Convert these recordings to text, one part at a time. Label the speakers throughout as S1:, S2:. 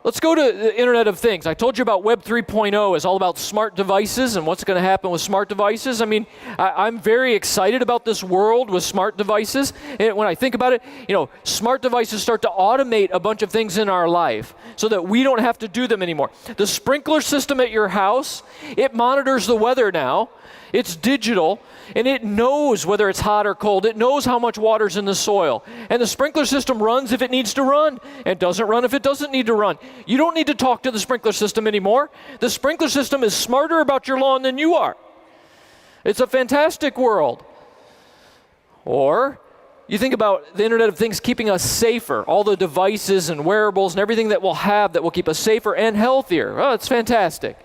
S1: let's go to the Internet of Things. I told you about Web 3.0 is all about smart devices and what's going to happen with smart devices. I mean, I'm very excited about this world with smart devices. And when I think about it, smart devices start to automate a bunch of things in our life so that we don't have to do them anymore. The sprinkler system at your house, it monitors the weather now. It's digital, and it knows whether it's hot or cold. It knows how much water's in the soil. And the sprinkler system runs if it needs to run, and doesn't run if it doesn't need to run. You don't need to talk to the sprinkler system anymore. The sprinkler system is smarter about your lawn than you are. It's a fantastic world. Or you think about the Internet of Things keeping us safer, all the devices and wearables and everything that we'll have that will keep us safer and healthier. Oh, it's fantastic.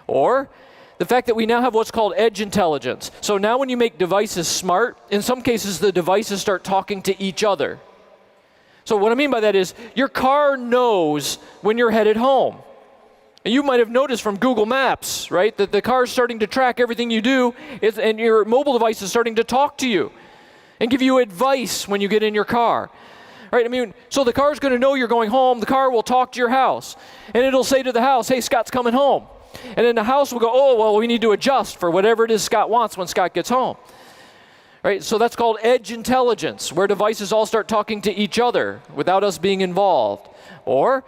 S1: Or the fact that we now have what's called edge intelligence. So now when you make devices smart, in some cases the devices start talking to each other. So what I mean by that is your car knows when you're headed home. And you might have noticed from Google Maps, right, that the car is starting to track everything you do, and your mobile device is starting to talk to you and give you advice when you get in your car. Right? I mean, so the car is going to know you're going home. The car will talk to your house. And it'll say to the house, hey, Scott's coming home. And then the house will go, oh, well, we need to adjust for whatever it is Scott wants when Scott gets home. Right? So that's called edge intelligence, where devices all start talking to each other without us being involved. Or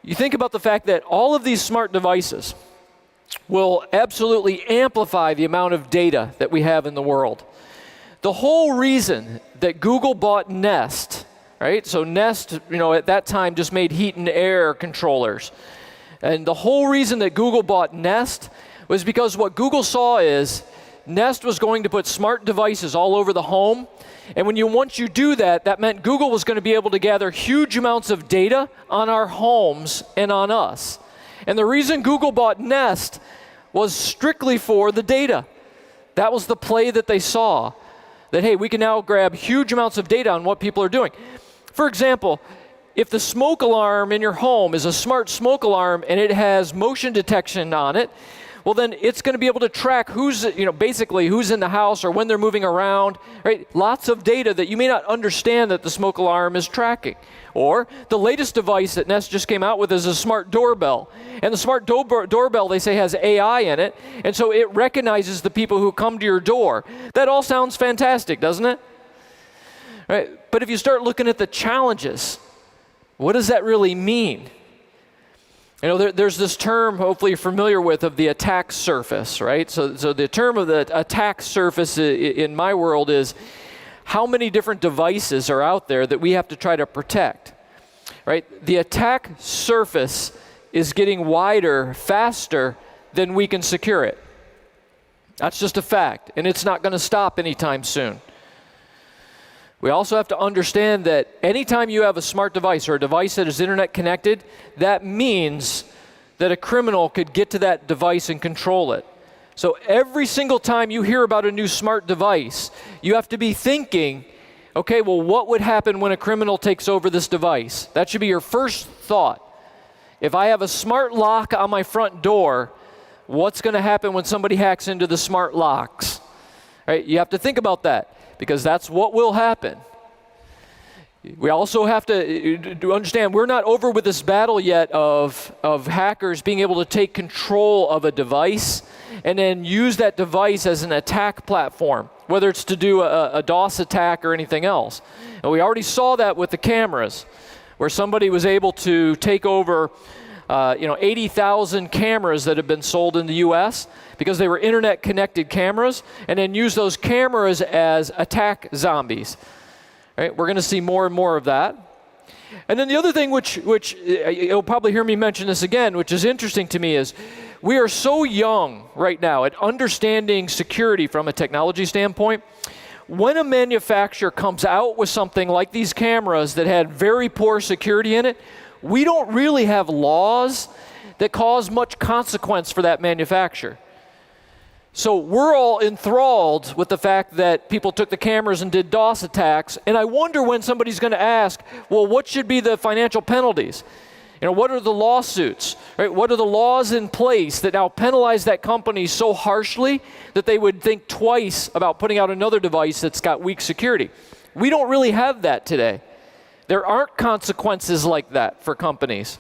S1: you think about the fact that all of these smart devices will absolutely amplify the amount of data that we have in the world. The whole reason that Google bought Nest, right? So Nest, at that time just made heat and air controllers. And the whole reason that Google bought Nest was because what Google saw is Nest was going to put smart devices all over the home. And once you do that, that meant Google was going to be able to gather huge amounts of data on our homes and on us. And the reason Google bought Nest was strictly for the data. That was the play that they saw. That, hey, we can now grab huge amounts of data on what people are doing. For example, if the smoke alarm in your home is a smart smoke alarm and it has motion detection on it, well then it's going to be able to track basically who's in the house or when they're moving around, right? Lots of data that you may not understand that the smoke alarm is tracking. Or the latest device that Nest just came out with is a smart doorbell. And the smart doorbell, they say, has AI in it, and so it recognizes the people who come to your door. That all sounds fantastic, doesn't it? Right? But if you start looking at the challenges, what does that really mean? There's this term, hopefully you're familiar with, of the attack surface, right? So the term of the attack surface in my world is how many different devices are out there that we have to try to protect, right? The attack surface is getting wider faster than we can secure it. That's just a fact, and it's not going to stop anytime soon. We also have to understand that anytime you have a smart device or a device that is internet connected, that means that a criminal could get to that device and control it. So every single time you hear about a new smart device, you have to be thinking, okay, well, what would happen when a criminal takes over this device? That should be your first thought. If I have a smart lock on my front door, what's going to happen when somebody hacks into the smart locks? Right? You have to think about that, because that's what will happen. We also have to understand we're not over with this battle yet of hackers being able to take control of a device and then use that device as an attack platform, whether it's to do a DOS attack or anything else. And we already saw that with the cameras, where somebody was able to take over 80,000 cameras that have been sold in the US because they were internet connected cameras, and then use those cameras as attack zombies. Right? We're going to see more and more of that. And then the other thing, which you'll probably hear me mention this again, which is interesting to me, is we are so young right now at understanding security from a technology standpoint. When a manufacturer comes out with something like these cameras that had very poor security in it, we don't really have laws that cause much consequence for that manufacturer. So we're all enthralled with the fact that people took the cameras and did DOS attacks, and I wonder when somebody's going to ask, well, what should be the financial penalties? What are the lawsuits? Right? What are the laws in place that now penalize that company so harshly that they would think twice about putting out another device that's got weak security? We don't really have that today. There aren't consequences like that for companies.